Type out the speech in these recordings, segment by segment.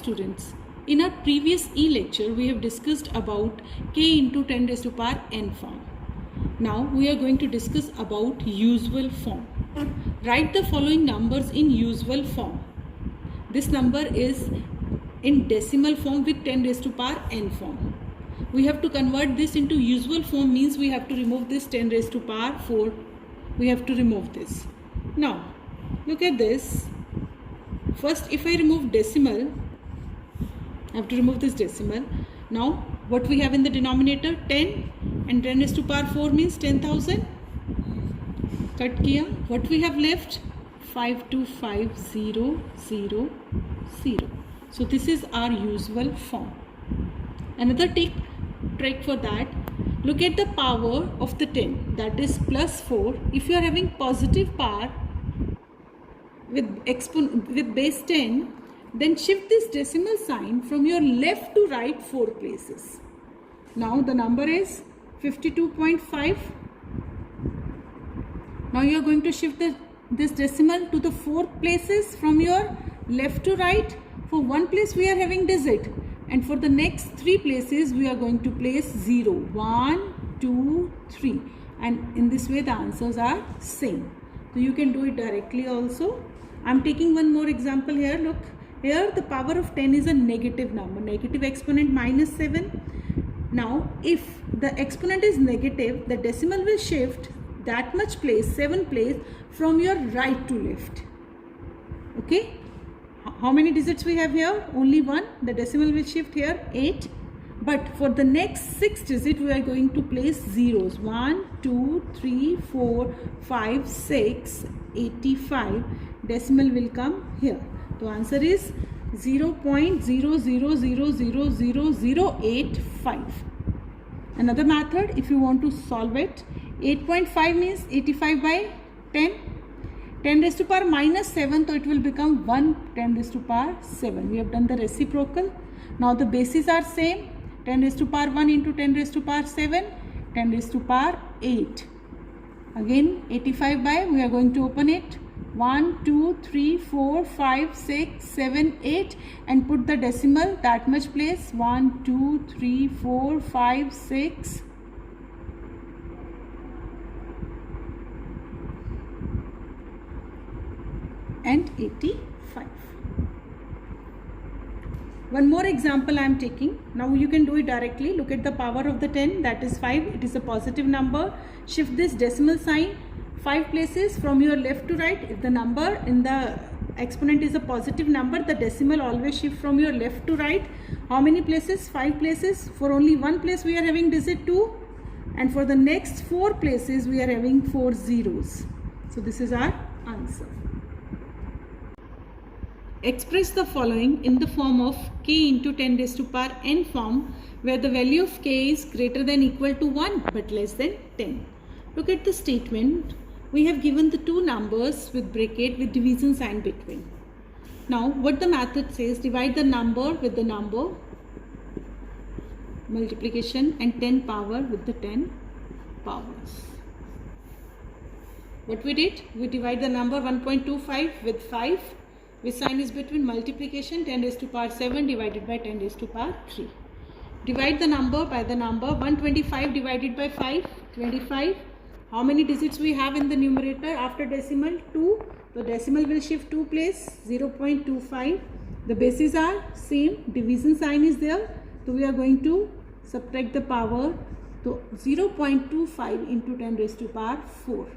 students, in our previous e-lecture we have discussed about k into 10 raised to power n form. Now we are going to discuss about usual form. Write the following numbers in usual form. This number is in decimal form with 10 raised to power n form. We have to convert this into usual form, means we have to remove this 10 raised to power 4. We have to remove this. Now look at this. First, if I remove decimal, I have to remove this decimal. Now what we have in the denominator, 10, and 10 raised to power 4 means 10,000. Cut kiya. What we have left, 525,000. So this is our usual form. Another trick for that, look at the power of the 10, that is plus 4. If you are having positive power with base 10, then shift this decimal sign from your left to right 4 places. Now the number is 52.5. Now you are going to shift this decimal to the 4 places from your left to right. For one place we are having digit, and for the next 3 places we are going to place 0, 1, 2, 3, and in this way the answers are same. So you can do it directly also. I am taking one more example here. Look, here the power of 10 is a negative number, negative exponent minus 7. Now if the exponent is negative, the decimal will shift that much place, 7 place, from your right to left. Okay, how many digits we have here? Only 1. The decimal will shift here 8, but for the next 6 digit we are going to place zeros, 1, 2, 3, 4, 5, 6, 85. Decimal will come here. The answer is 0.0000085. Another method, if you want to solve it, 8.5 means 85 by 10. 10 raised to power minus 7, so it will become 1 10 raised to power 7. We have done the reciprocal. Now the bases are same. 10 raised to power 1 into 10 raised to power 7, 10 raised to power 8. Again 85 by, we are going to open it, 1, 2, 3, 4, 5, 6, 7, 8, and put the decimal that much place, 1, 2, 3, 4, 5, 6, and 85. One more example I am taking. Now you can do it directly. Look at the power of the 10, that is 5. It is a positive number. Shift this decimal sign 5 places from your left to right. If the number in the exponent is a positive number, the decimal always shift from your left to right. How many places? 5 places. For only one place we are having digit 2, and for the next 4 places we are having 4 zeros. So this is our answer. Express the following in the form of k into 10 raised to power n form, where the value of k is greater than equal to 1 but less than 10. Look at the statement. We have given the two numbers with bracket with division sign between. Now what the method says, divide the number with the number, multiplication, and 10 power with the 10 powers. What we did, we divide the number 1.25 with 5, which sign is between, multiplication, 10 raised to power 7 divided by 10 raised to power 3. Divide the number by the number, 125 divided by 5, 25. How many digits we have in the numerator after decimal? 2. The decimal will shift 2 place, 0.25. The bases are same, division sign is there. So we are going to subtract the power. So 0.25 into 10 raised to power 4.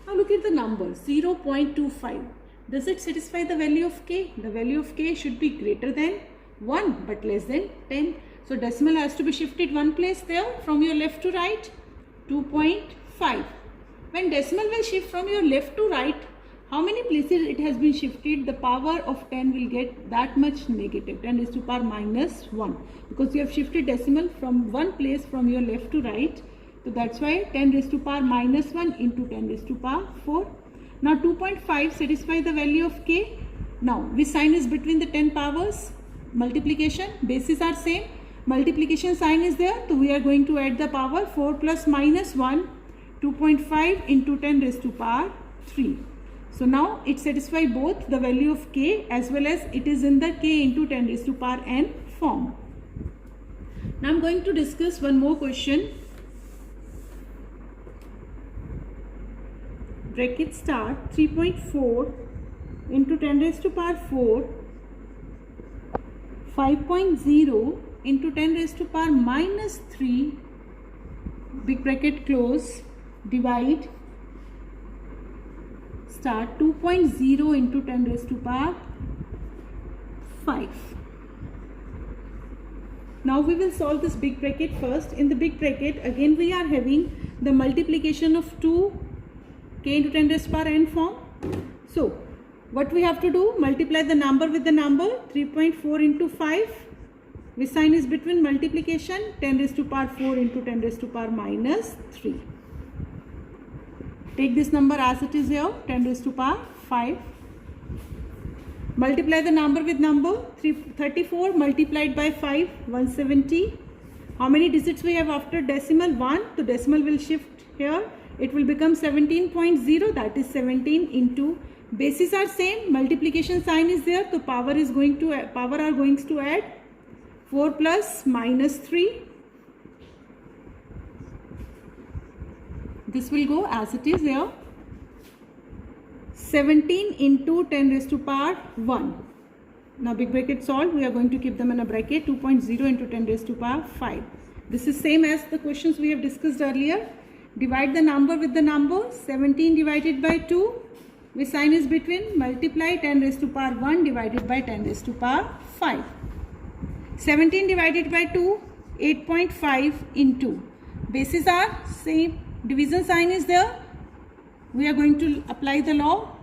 Now look at the number, 0.25. Does it satisfy the value of k? The value of k should be greater than 1 but less than 10. So decimal has to be shifted 1 place there from your left to right, 2.5. When decimal will shift from your left to right, how many places it has been shifted? The power of 10 will get that much negative, 10 raised to power minus 1, because you have shifted decimal from one place from your left to right. So that's why 10 raised to power minus 1 into 10 raised to power 4. Now 2.5 satisfy the value of k. Now which sign is between the 10 powers? Multiplication. Bases are same. Multiplication sign is there. So we are going to add the power, 4 plus minus 1. 2.5 into 10 raised to power 3. So now it satisfies both the value of k as well as it is in the k into 10 raised to power n form. Now I'm going to discuss one more question. Bracket start 3.4 into 10 raised to power 4, 5.0 into 10 raised to power minus 3, big bracket close, divide, start 2.0 into 10 raised to power 5. Now we will solve this big bracket first. In the big bracket, again we are having the multiplication of 2 k into 10 raised to power n form. So what we have to do, multiply the number with the number. 3.4 into 5, which sign is between multiplication, 10 raised to power 4 into 10 raised to power minus 3. Take this number as it is here, 10 raised to power 5. Multiply the number with number. 34 multiplied by 5, 170. How many digits we have after decimal? 1. The decimal will shift here. It will become 17.0, that is 17 into, bases are same, multiplication sign is there, so power are going to add 4 plus minus 3. This will go as it is here. 17 into 10 raised to power 1. Now big bracket solved, we are going to keep them in a bracket. 2.0 into 10 raised to power 5. This is same as the questions we have discussed earlier. Divide the number with the number. 17 divided by 2, which sign is between, multiply 10 raised to power 1 divided by 10 raised to power 5. 17 divided by 2, 8.5 into, bases are same, division sign is there. We are going to apply the law.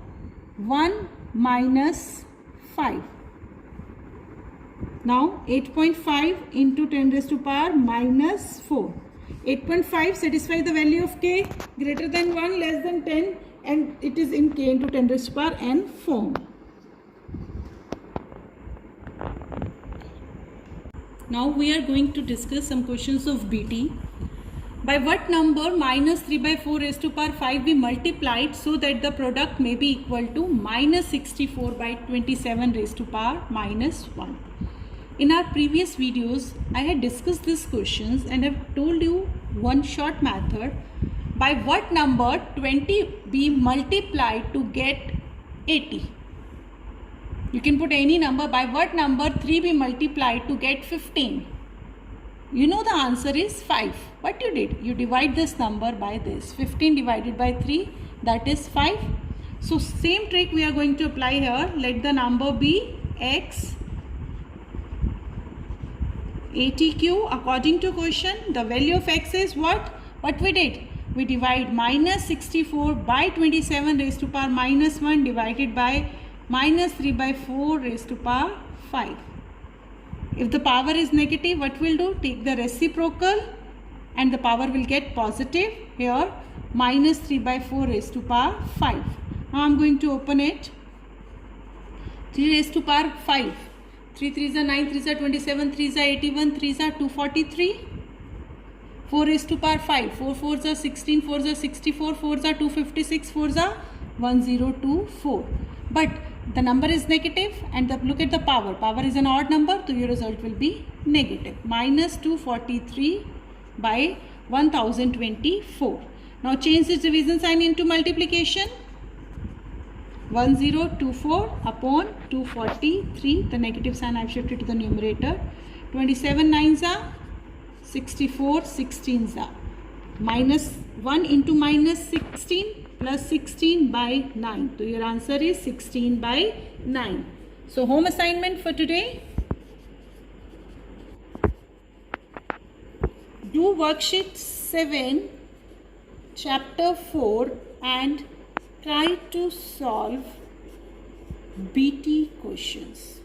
1 minus 5. Now 8.5 into 10 raised to power minus 4. 8.5 satisfy the value of k greater than 1 less than 10, and it is in k into 10 raised to power n form. Now we are going to discuss some questions of BT. By what number minus 3 by 4 raised to power 5 be multiplied so that the product may be equal to minus 64 by 27 raised to power minus 1. In our previous videos, I had discussed these questions and have told you one short method. By what number 20 be multiplied to get 80? You can put any number. By what number 3 be multiplied to get 15? You know the answer is 5. What you did? You divide this number by this. 15 divided by 3, that is 5. So same trick we are going to apply here. Let the number be x 80q. According to question, the value of x is what? What we did? We divide minus 64 by 27 raised to power minus 1 divided by minus 3 by 4 raised to power 5. If the power is negative, what we'll do? Take the reciprocal and the power will get positive. Here minus 3 by 4 raised to power 5. Now I'm going to open it. 3 raised to power 5. 3 3s are 9, 3s are 27, 3s are 81, 3s are 243. 4 raised to power 5. 4 4s are 16, 4s are 64, 4s are 256, 4s are 1024. But the number is negative and look at the power. Power is an odd number, so your result will be negative. Minus 243 by 1024. Now change this division sign into multiplication. 1024 upon 243. The negative sign I have shifted to the numerator. 27 9s are 64, 16s are. Minus 1 into minus 16 plus 16 by 9. So your answer is 16 by 9. So home assignment for today. Do worksheet 7, chapter 4 and try to solve BT questions.